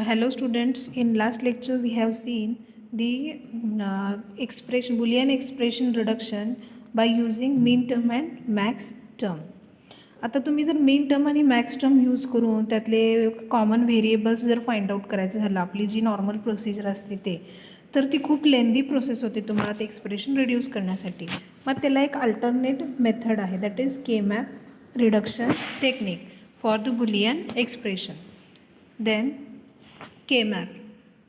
Hello students, in last lecture we have seen the expression Boolean expression reduction by using min term and max term. आता तुम्ही जर min term आणि max term use करून त्यातले common variables जर find out करायचं झालं आपली जी नॉर्मल प्रोसिजर असते ते तर ती खूप लेंदी प्रोसेस होते तुम्हाला ते एक्सप्रेशन रिड्यूस करण्यासाठी. मग त्याला एक अल्टरनेट मेथड आहे that is K map reduction technique for the Boolean expression. Then K map.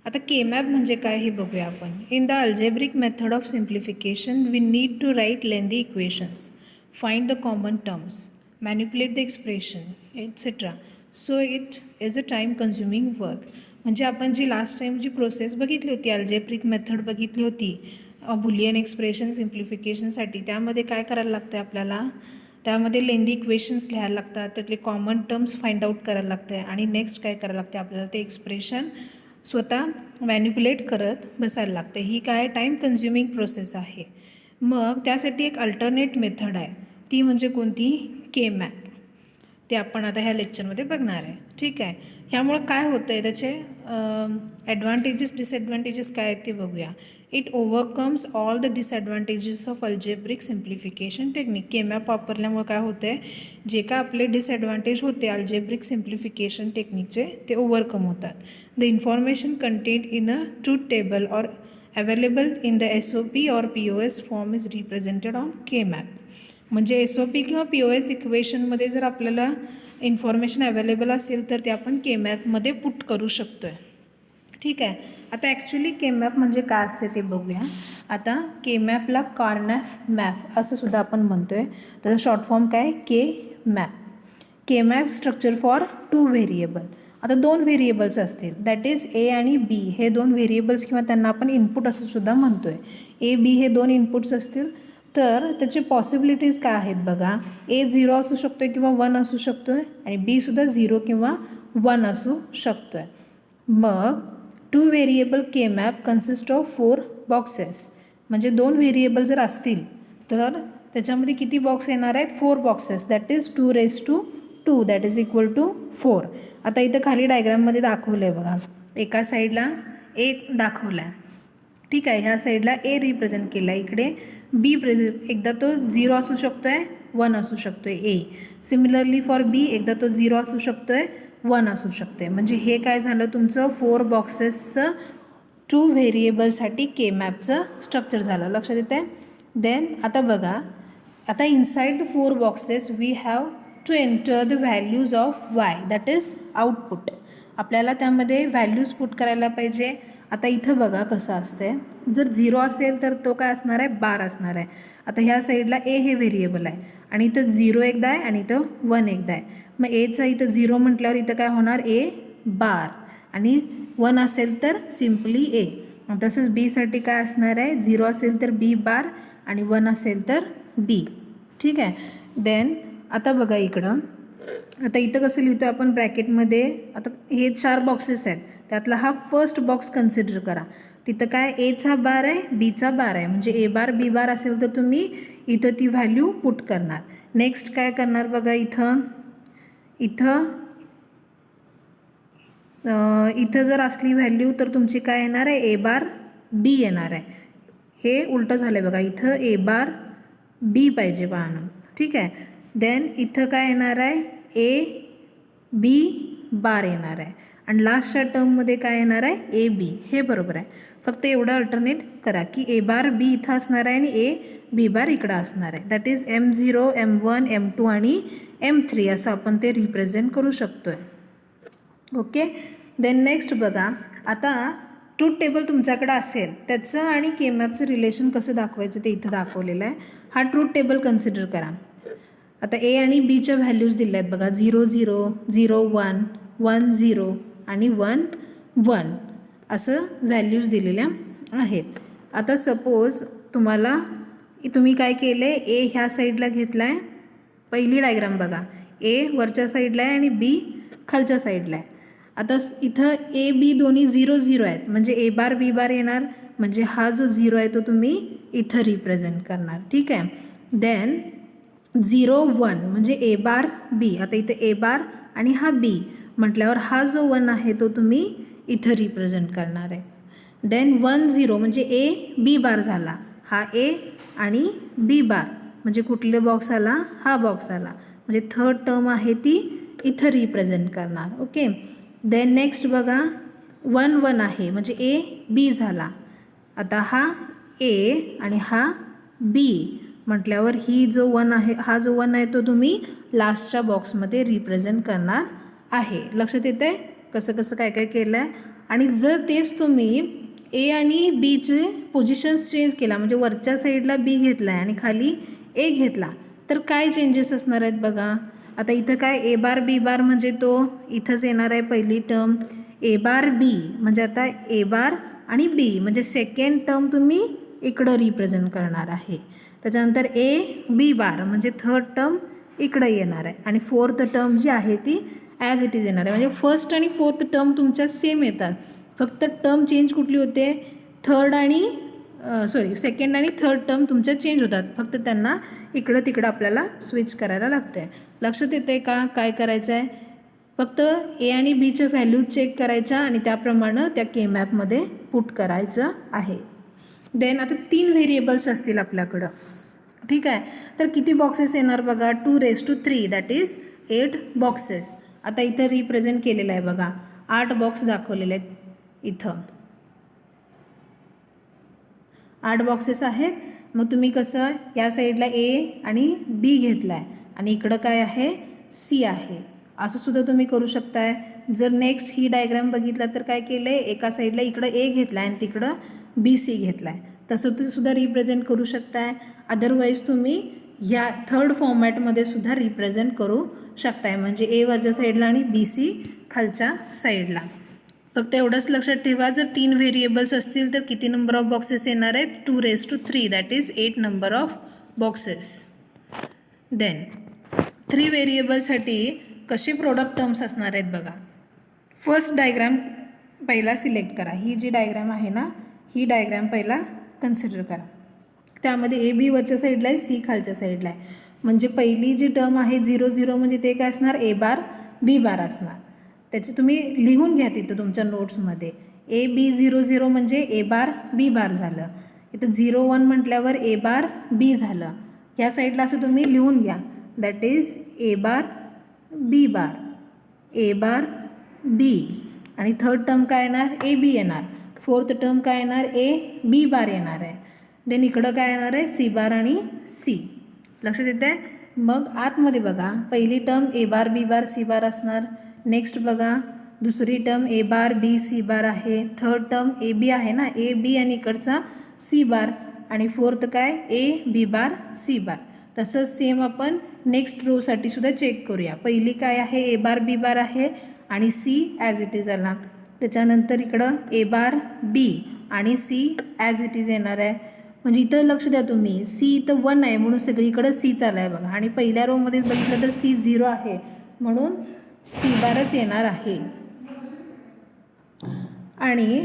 आता के मॅप म्हणजे काय हे बघूया आपण. In the algebraic method of simplification we need to write lengthy equations, find the common terms, manipulate the expression etcetera. So it is a time consuming work. म्हणजे आपण जी last time जी process बघितली होती अल्जेब्रिक मेथड बघितली होती Boolean expression सिम्प्लिफिकेशनसाठी, त्यामध्ये काय करायला लागतं आपल्याला, त्यामध्ये लेंदी इक्वेशन्स लिहायला लागतात, त्यातले कॉमन टर्म्स फाइंड आउट करायला लागतं आहे आणि नेक्स्ट काय करायला लागते आपल्याला ते एक्सप्रेशन स्वतः मॅन्युपुलेट करत बसायला लागते. ही काय टाईम कन्झ्युमिंग प्रोसेस आहे. मग त्यासाठी एक अल्टरनेट मेथड आहे ती म्हणजे कोणती, के मॅप. ते आपण आता ह्या लेक्चरमध्ये बघणार आहे. ठीक आहे. ह्यामुळं काय होतं आहे त्याचे ॲडव्हान्टेजेस डिसॲडव्हान्टेजेस काय आहेत ते बघूया. It overcomes all the disadvantages of algebraic simplification technique. K map वापरल्यामुळे काय होतं आहे, जे काय आपले डिसॲडव्हान्टेज होते अल्जेब्रिक सिम्प्लिफिकेशन टेक्निकचे ते ओव्हरकम होतात. The information content in a truth table और अवेलेबल इन द SOP और POS form is represented on K map. म्हणजे SOP किंवा POS इक्वेशनमध्ये जर आपल्याला इन्फॉर्मेशन अवेलेबल असेल तर ते आपण के मॅपमध्ये पुट करू शकतो आहे. ठीक आहे. आता ॲक्च्युली के मॅप म्हणजे काय असते ते बघूया. आता के मॅपला कार्नॅफ मॅप असं सुद्धा आपण म्हणतो आहे. त्याचा शॉर्ट फॉर्म काय, के map. K map structure for 2 variable. आता 2 व्हेरिएबल्स असतील दॅट इज ए आणि बी. हे 2 व्हेरिएबल्स किंवा त्यांना आपण इनपुट असं सुद्धा म्हणतो आहे. ए बी हे 2 इनपुट्स असतील तर त्याचे पॉसिबिलिटीज काय आहेत बघा. ए 0 असू शकतो आहे किंवा 1 असू शकतो आहे आणि बीसुद्धा 0 किंवा 1 असू शकतो आहे. मग 2 variable K map consist of 4 boxes. म्हणजे 2 व्हेरिएबल जर असतील तर त्याच्यामध्ये किती बॉक्स येणार आहेत, 4 boxes. That is 2⁻², that is equal to 4. आता इथं खाली डायग्राममध्ये दाखवलं आहे बघा. एका साईडला ए दाखवला आहे. ठीक आहे. ह्या साईडला ए रिप्रेझेंट केला आहे, इकडे बी एकदा तो 0 असू शकतो आहे, 1 असू शकतो आहे ए. सिमिलरली फॉर बी एकदा तो 0 असू शकतो आहे, 1 असू शकते. म्हणजे हे काय झालं तुमचं 4 बॉक्सेसचं 2 व्हेरिएबलसाठी के मॅपचं स्ट्रक्चर झालं. लक्षात येते. देन आता बघा, आता inside the 4 boxes we have to enter the values of Y that is output. आपल्याला त्यामध्ये व्हॅल्यूज पुट करायला पाहिजे. आता इथं बघा कसं असतंय, जर 0 असेल तर तो काय असणार आहे, बार असणार आहे. आता ह्या साईडला ए हे व्हेरिएबल आहे आणि इथं 0 एकदा आहे आणि इथं 1 एकदा आहे. मग एचा इथं 0 म्हटल्यावर इथं काय होणार, ए बार, आणि 1 असेल तर सिम्पली ए. तसंच बीसाठी काय असणार आहे, 0 असेल तर बी बार आणि 1 असेल तर बी. ठीक आहे. देन आता बघा इकडं, आता इथं कसं लिहितो आपण ब्रॅकेटमध्ये. आता हे 4 बॉक्सेस आहेत, त्यातला हा फर्स्ट बॉक्स कन्सिडर करा. तिथं काय एचा बार आहे, बीचा बार आहे. म्हणजे ए बार बी बार असेल तर तुम्ही इथं ती व्हॅल्यू पुट करणार. नेक्स्ट काय करणार बघा, इथं जर असली व्हॅल्यू तर तुमची काय येणार आहे, ए बार बी येणार आहे. हे उलटं झालं आहे बघा, इथं ए बार बी पाहिजे पाहणं. ठीक आहे. देन इथं काय येणार आहे, ए बी बार येणार आहे आणि लास्टच्या टर्ममध्ये काय येणार आहे, ए बी. हे बरोबर आहे. फक्त एवढं अल्टरनेट करा की ए बार बी इथं असणार आहे आणि ए बी बार इकडं असणार आहे. That is M0, M1, M2 आणि M3 असं आपण ते रिप्रेझेंट करू शकतो आहे. ओके. देन नेक्स्ट बघा, आता ट्रूथ टेबल तुमच्याकडं असेल त्याचं आणि के मॅपचं रिलेशन कसं दाखवायचं ते इथं दाखवलेलं आहे. हा ट्रूथ टेबल कन्सिडर करा. आता ए आणि बीच्या व्हॅल्यूज दिल्या आहेत बघा, 0 0, 0 1, 1 0 आणि 1 1 असं व्हॅल्यूज दिलेल्या आहेत. आता सपोज तुम्ही काय केलं आहे, ए ह्या साईडला घेतला आहे. पहिली डायग्राम बघा, ए वरच्या साईडला आहे आणि बी खालच्या साईडला आहे. आता इथं ए बी दोन्ही 0 0 आहेत म्हणजे ए बार बी बार येणार. म्हणजे हा जो 0 आहे तो तुम्ही इथं रिप्रेझेंट करणार. ठीक आहे. देन 0 1 म्हणजे ए बार बी. आता इथे ए बार आणि हा बी म्हटल्यावर हा जो 1 आहे तो तुम्ही इथं रिप्रेझेंट करणार आहे. देन 1 0 म्हणजे ए बी बार झाला, हा ए आणि बी बार म्हणजे कुठले बॉक्स आला, हा बॉक्स आला, म्हणजे थर्ड टर्म आहे ती इथं रिप्रेझेंट करणार. ओके. देन नेक्स्ट बघा 1 1 आहे म्हणजे ए बी झाला, आता हा ए आणि हा बी म्हटल्यावर ही जो 1 आहे, हा जो 1 आहे तो तुम्ही लास्टच्या बॉक्समध्ये रिप्रेझेंट करणार आहे. लक्षात येते कसं कसं काय काय केलं आहे. आणि जर तेच तुम्ही ए आणि बीचे पोझिशन्स चेंज केला, म्हणजे वरच्या साईडला बी घेतला आहे आणि खाली ए घेतला, तर काय चेंजेस असणार आहेत बघा. आता इथं काय ए बार बी बार म्हणजे तो इथंच येणार आहे पहिली टर्म, ए बार बी म्हणजे आता ए बार आणि बी म्हणजे सेकंड टर्म तुम्ही इकडं रिप्रेझेंट करणार आहे. त्याच्यानंतर ए बी बार म्हणजे थर्ड टर्म इकडं येणार आहे आणि फोर्थ टर्म जी आहे ती ॲज इट इज येणार आहे. म्हणजे फर्स्ट आणि फोर्थ टर्म तुमच्या सेम येतात, फक्त टर्म चेंज कुठली होते, थर्ड आणि सेकंड आणि थर्ड टर्म तुमच्या चेंज होतात, फक्त त्यांना इकडं तिकडं आपल्याला स्विच करायला लागतं आहे. लक्षात येते का काय करायचं आहे, फक्त ए आणि बीच्या व्हॅल्यूज चेक करायच्या आणि त्याप्रमाणे त्या के मॅपमध्ये पुट करायचं आहे. देन आता 3 व्हेरिएबल्स असतील आपल्याकडं, ठीक आहे. तर किती बॉक्सेस येणार बघा, 2�3, दॅट इज 8 बॉक्सेस. आता इथं रिप्रेझेंट केलेलं आहे बघा, 8 बॉक्स दाखवलेले आहेत इथं, 8 बॉक्सेस आहेत. मग तुम्ही कसं या साईडला ए आणि बी घेतला आहे आणि इकडं काय आहे, सी आहे, असं सुद्धा तुम्ही करू शकताय. जर नेक्स्ट ही डायग्राम बघितला तर काय केलं आहे, एका साईडला इकडं ए घेतला आहे आणि तिकडं बी सी घेतला आहे, तसं ते सुद्धा रिप्रेझेंट करू शकताय. अदरवाईज तुम्ही ह्या थर्ड फॉर्मॅटमध्ये सुद्धा रिप्रेझेंट करू शकताय, म्हणजे ए वरच्या साईडला आणि बी सी खालच्या साईडला. फक्त एवढंच लक्षात ठेवा, जर 3 व्हेरिएबल्स असतील तर किती नंबर ऑफ बॉक्सेस येणार आहेत, 2�3, that is 8 number of boxes. Then 3 व्हेरिएबलसाठी कसे प्रोडक्ट टर्म्स असणार आहेत बघा. फर्स्ट डायग्राम पहिला सिलेक्ट करा, ही जी डायग्राम आहे ना, ही डायग्राम पहिला कन्सिडर करा. त्यामध्ये ए बी वरच्या साईडला आहे, सी खालच्या साईडला आहे, म्हणजे पहिली जी टर्म आहे 0 0 म्हणजे ते काय असणार, ए बार बी बार असणार. त्याचे तुम्ही लिहून घ्या तिथं तुमच्या नोट्समध्ये, ए बी 0 0 म्हणजे ए बार बी बार झालं, इथं 0 1 म्हटल्यावर ए बार बी झालं. ह्या साईडला असं तुम्ही लिहून घ्या, that is a bar B bar, A bar बी, आणि थर्ड टर्म काय येणार, ए बी येणार. फोर्थ टर्म काय येणार, ए बी बार येणार आहे. देन इकडं काय येणार आहे, सी बार आणि सी. लक्षात येते. मग आतमध्ये बघा, पहिली टर्म ए बार बी बार सी बार असणार. नेक्स्ट बघा दुसरी टर्म ए बार बी सी बार आहे. थर्ड टर्म ए बी आहे ना, ए बी आणि इकडचा सी बार, आणि फोर्थ काय ए बी बार सी बार. तसंच सेम आपण नेक्स्ट रोसाठी सुद्धा चेक करूया. पहिली काय आहे, ए बार बी बार आहे आणि सी ॲज इट इज आला. त्याच्यानंतर इकडं ए बार बी आणि सी ॲज इट इज येणार आहे. म्हणजे इथं लक्ष द्या तुम्ही, सी इथं 1 आहे म्हणून सगळीकडं सी चालू आहे बघा, आणि पहिल्या रोमध्ये बघितलं तर सी 0 आहे म्हणून सी बारच येणार आहे. आणि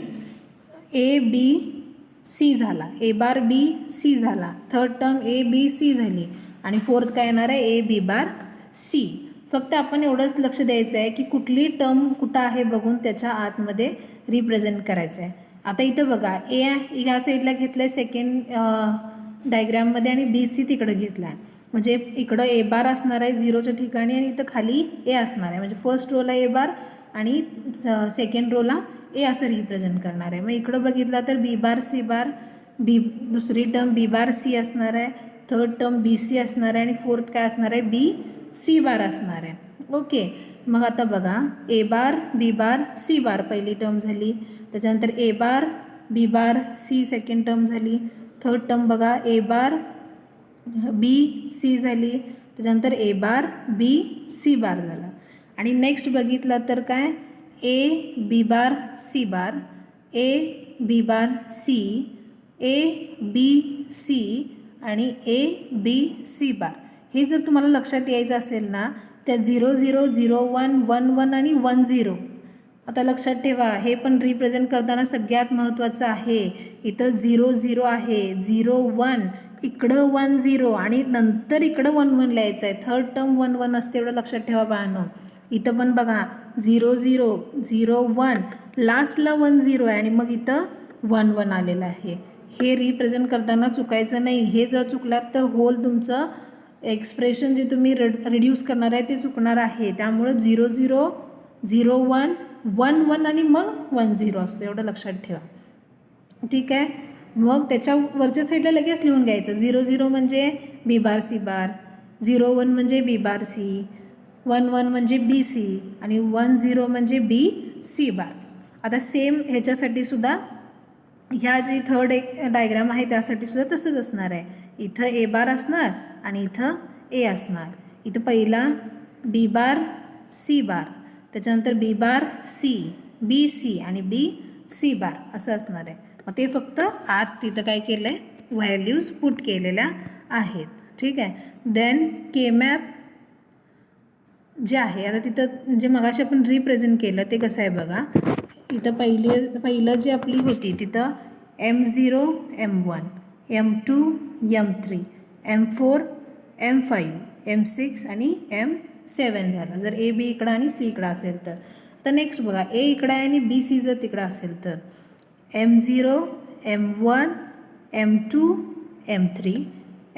ए बी सी झाला, ए बार बी सी झाला, third term A B C झाली, आणि फोर्थ काय येणार आहे, ए बी बार सी. फक्त आपण एवढंच लक्ष द्यायचं आहे की कुठली टर्म कुठं आहे बघून त्याच्या आतमध्ये रिप्रेझेंट करायचं आहे. आता इथं बघा, ए ह्या साईडला घेतलं आहे सेकंड डायग्राममध्ये आणि बी सी तिकडं घेतला आहे, म्हणजे इकडं ए बार असणार आहे 0च्या ठिकाणी आणि इथं खाली ए असणार आहे. म्हणजे फर्स्ट रोला ए बार आणि सेकंड रोला ए असं रिप्रेझेंट करणार आहे. मग इकडं बघितलं तर बी बार सी बार, बी दुसरी टर्म बी बार सी असणार आहे, थर्ड टर्म बी सी असणार आहे, आणि फोर्थ काय असणार आहे, बी सी बार असणार आहे. ओके. मग आता बघा, A bar B bar C बार पहिली टर्म झाली, त्याच्यानंतर A bar B bar C second term झाली, थर्ड टर्म बघा ए बार बी सी झाली, त्याच्यानंतर ए बार बी सी बार झाला. आणि नेक्स्ट बघितलं तर काय, A B bar C bar, A B bar C, A B C आणि ए बी सी बार. हे जर तुम्हाला लक्षात यायचं असेल ना, त्या 0 0 0 1 1 1 आणि 1 0. आता लक्षात ठेवा, हे पण रिप्रेझेंट करताना सगळ्यात महत्त्वाचं आहे, इथं 0 0 आहे, 0 1, इकडं 1 0 आणि नंतर इकडं 1 1 लिहायचं आहे. थर्ड टर्म 1 1 असते, एवढं लक्षात ठेवा बाळांनो. इथं पण बघा 0 0 0 1 लास्टला 1 0 आहे आणि मग इथं 1 1 आलेलं आहे. हे रिप्रेझेंट करताना चुकायचं नाही. हे जर चुकलात तर होल तुमचं एक्सप्रेशन जे तुम्ही रिड्यूस करणार आहे ते चुकणार आहे. त्यामुळं 0 0 0 1 1 1 आणि मग 1 0 असतो, एवढं लक्षात ठेवा. ठीक आहे. मग त्याच्या वरच्या साईडला लगेच लिहून घ्यायचं. 0 0 म्हणजे बी बार सी बार, 0 1 म्हणजे बी बार सी, 1 1 म्हणजे बी सी आणि 1 0 म्हणजे बी सी बार. आता सेम ह्याच्यासाठी सुद्धा ह्या जी थर्ड डायग्राम आहे त्यासाठी सुद्धा तसंच असणार आहे. इथं ए बार असणार आणि इथं ए असणार. इथं पहिला बी बार सी बार, त्याच्यानंतर बी बार सी, बी सी आणि बी सी बार असं असणार आहे. मग ते फक्त आत तिथं काय केलं आहे, व्हॅल्यूज पुट केलेल्या आहेत. ठीक आहे. देन के मॅप जे आहे आता तिथं जे मगाशी आपण रिप्रेझेंट केलं ते कसं आहे बघा. इथं पहिलं जी आपली होती तिथं M0 M1 M2 M3 M4 M5 M6 आणि M7 झालं जर ए बी इकडं आणि सी इकडं असेल तर. तर नेक्स्ट बघा ए इकडं आहे आणि बी सी जर तिकडं असेल तर M0 M1 M2 M3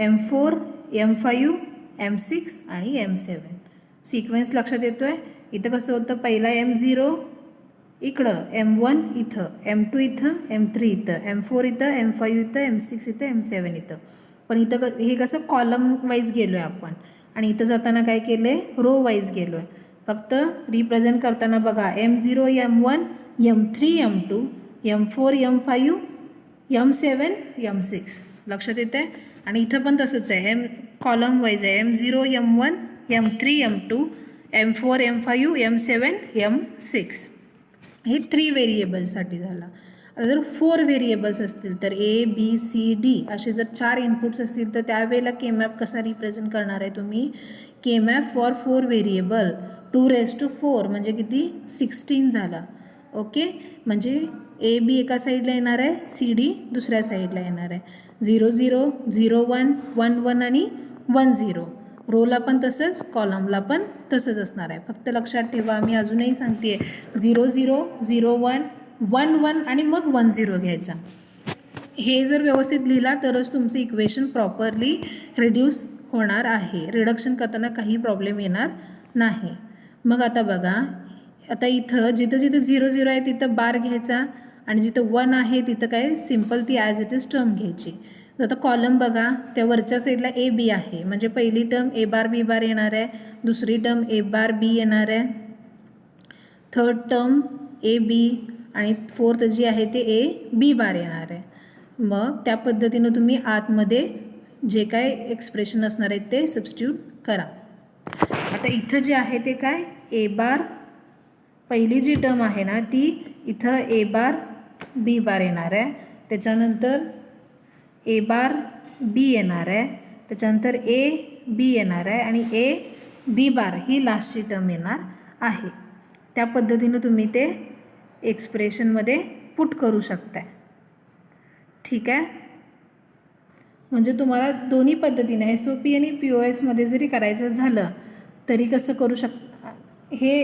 M4 M5 M6 आणि M7. सिक्वेन्स लक्षात येतो आहे. इथं कसं होतं, पहिला M0 इकडं, M1 इथं, M2 इथं, M3 इथं, M4 इथं, M5 इथं, M6 इथं, M7 इथं. पण इथं हे कसं कॉलम वाईज गेलो आहे आपण आणि इथं जाताना काय केलं आहे, रो वाईज गेलो आहे. फक्त रिप्रेझेंट करताना बघा M0 M1 M3 M2 M4 M5 M7 M6 लक्षात येतं आहे. आणि इथं पण तसंच आहे, कॉलम वाईज आहे. M0 M1 M3 M2 M4 M5 M7 M6. हे 3 व्हेरिएबल्ससाठी झालं. जर 4 व्हेरिएबल्स असतील तर ए बी सी डी असे जर 4 इनपुट्स असतील तर त्यावेळेला के मॅप कसा रिप्रेझेंट करणार आहे तुम्ही. के मॅप फॉर 4 व्हेरिएबल 2⁴ म्हणजे किती 16 झाला. ओके. म्हणजे ए बी एका साईडला येणार आहे, सी डी दुसऱ्या साईडला येणार आहे. 0 0 0 1 1 1 आणि 1 0. रोला पण तसंच, कॉलमला पण तसंच असणार आहे. फक्त लक्षात ठेवा, मी अजूनही सांगते 0 0 0 1 1 1 आणि मग 1 0 घ्यायचा. हे जर व्यवस्थित लिहिला तरच तुमचं इक्वेशन प्रॉपरली रिड्यूस होणार आहे. रिडक्शन करताना काही प्रॉब्लेम येणार नाही. मग आता बघा, आता इथं जिथं जिथं 0 0 आहे तिथं बार घ्यायचा आणि जिथं 1 आहे तिथं काय सिम्पल ती ॲज इट इज टर्म घ्यायची. आता कॉलम बघा, त्या वरच्या साईडला ए बी आहे म्हणजे पहिली टर्म ए बार बी बार येणार आहे, दुसरी टर्म ए बार बी येणार आहे, थर्ड टर्म ए बी आणि फोर्थ जी आहे ते ए बी बार येणार आहे. मग त्या पद्धतीनं तुम्ही आतमध्ये जे काय एक्सप्रेशन असणार आहेत ते सबस्टिट्यूट करा. आता इथं जे आहे ते काय ए बार, पहिली जी टर्म आहे ना ती इथं ए बार बी बार येणार आहे, त्याच्यानंतर ए बार बी येणार आहे, त्याच्यानंतर ए बी येणार आहे आणि A B bar he लास्टची term येणार आहे. त्या पद्धतीनं तुम्ही ते एक्सप्रेशनमध्ये पुट करू शकताय. ठीक आहे. म्हणजे तुम्हाला दोन्ही पद्धतीने SOP आणि POSमध्ये जरी करायचं झालं तरी कसं करू हे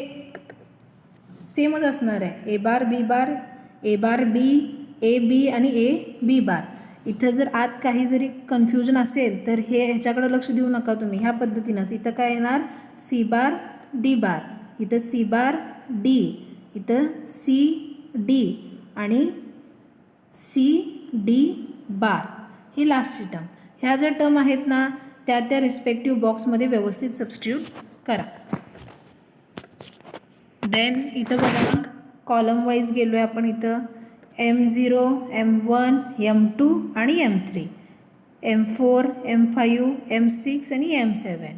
सेमच असणार आहे. ए bar B bar, A bar B, A B आणि ए बी बार. इथं जर आत काही जरी कन्फ्युजन असेल तर हे ह्याच्याकडे लक्ष देऊ नका तुम्ही. ह्या पद्धतीनंच इथं काय येणार सी बार डी बार, इथं सी बार डी, इथं सी डी आणि सी डी बार ही लास्टची टर्म. ह्या ज्या टर्म आहेत ना त्या त्या रिस्पेक्टिव्ह बॉक्समध्ये व्यवस्थित सबस्टिट्यूट करा. देन इथं बघा कॉलम वाईज गेलो आहे आपण. इथं M0 M1 M2 आणि M3, M4 M5 M6 आणि M7,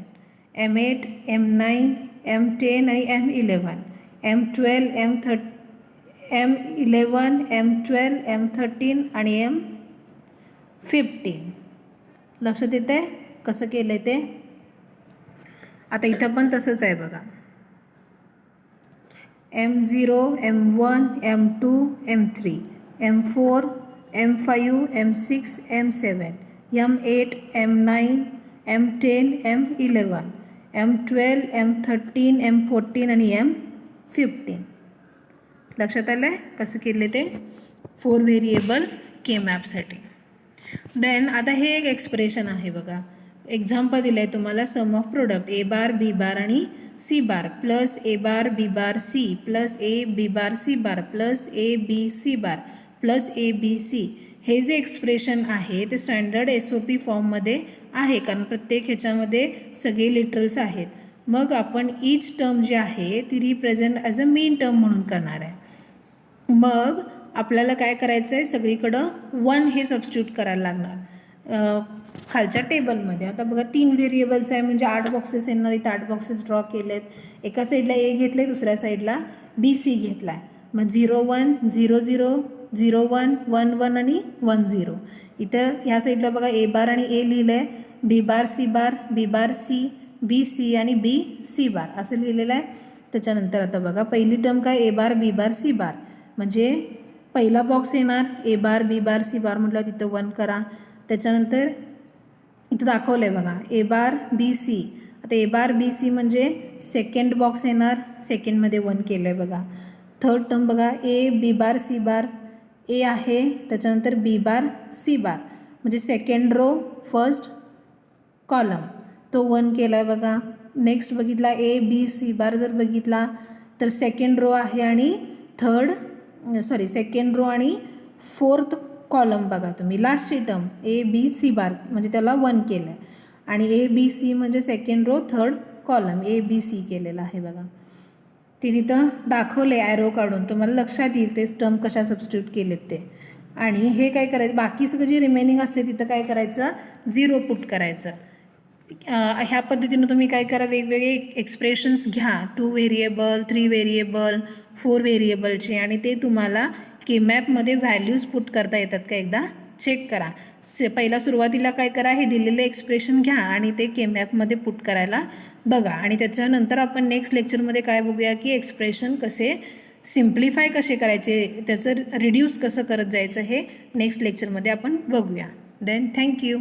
M8 M9 M10 आणि M11, M12 M11 M12 M13 आणि M15. लक्षात येतं आहे कसं केलं आहे ते. आता इथं पण तसंच आहे बघा. M0 M1 M2 M3 M4 M5 M6 M7 M8 M9 M10 M11 M12 M13 M14 आणि 15. लक्षात आलं आहे कसं केले ते 4 व्हेरिएबल के मॅपसाठी. देन आता हे एक एक्सप्रेशन आहे बघा. एक्झाम्पल दिलं आहे तुम्हाला सम of product A bar B bar आणि C bar plus A bar B bar C plus A B bar C bar plus A B C bar plus A B C. हे जे expression आहे ते standard SOP फॉर्ममध्ये आहे कारण प्रत्येक ह्याच्यामध्ये सगळे लिटरल्स आहेत. मग आपण ईच टर्म जी आहे ती represent as a mean term म्हणून करणार आहे. मग आपल्याला काय करायचं आहे सगळीकडं 1 हे सबस्टिट्यूट करायला लागणार खालच्या टेबलमध्ये. आता बघा 3 व्हेरिएबल्स आहे म्हणजे 8 बॉक्सेस येणार. इथं 8 बॉक्सेस ड्रॉ केलेत. एका साईडला ए घेतले दुसऱ्या साईडला BC घेतला आहे. मग 0 1 0 0 0 1 1 1 आणि 1 0. इथं ह्या साईडला बघा ए बार आणि ए लिहिलं आहे. B bar C bar B bar C B C आणि बी सी बार असं लिहिलेलं आहे. त्याच्यानंतर आता बघा पहिली टर्म काय ए बार बी बार सी बार म्हणजे पहिला बॉक्स येणार ए बार बी बार सी बार म्हटलं तिथं 1 करा. त्याच्यानंतर इथं दाखवलं आहे बघा ए बार बी सी. आता ए बार बी सी म्हणजे सेकंड बॉक्स येणार सेकंडमध्ये 1 केलं आहे बघा. थर्ड टर्म बघा ए बी बार सी बार ए आहे त्याच्यानंतर बी बार सी बार म्हणजे सेकंड रो फर्स्ट कॉलम तो 1 केला आहे बघा. नेक्स्ट बघितला ए बी सी बार जर बघितला तर सेकंड रो आहे आणि सेकंड रो आणि फोर्थ कॉलम बघा तुम्ही लास्टची टर्म ए बी सी बार म्हणजे त्याला 1 केलं आहे आणि ए बी सी म्हणजे second row third column A B C केलेला आहे बघा. ते तिथं दाखवले ॲरो काढून तुम्हाला लक्षात येईल ते टर्म कशा सबस्टिट्यूट केलेत ते. आणि हे काय करायचं बाकी सगळं जे रिमेनिंग असते तिथं काय करायचं 0 पुट करायचं. ह्या पद्धतीनं तुम्ही काय करा वेगवेगळे एक्सप्रेशन्स घ्या 2 व्हेरिएबल 3 व्हेरिएबल 4 व्हेरिएबलचे आणि ते तुम्हाला के मॅपमध्ये व्हॅल्यूज पुट करता येतात का एकदा चेक करा. पहिला सुरुवातीला काय करा हे दिलेले एक्सप्रेशन घ्या आणि ते के मॅपमध्ये पुट करायला बघा. आणि त्याच्यानंतर आपण नेक्स्ट लेक्चरमध्ये काय बघूया की एक्सप्रेशन कसे सिम्प्लिफाय कसे करायचे त्याचं रिड्यूस कसं करत जायचं हे नेक्स्ट लेक्चरमध्ये आपण बघूया. Then thank you.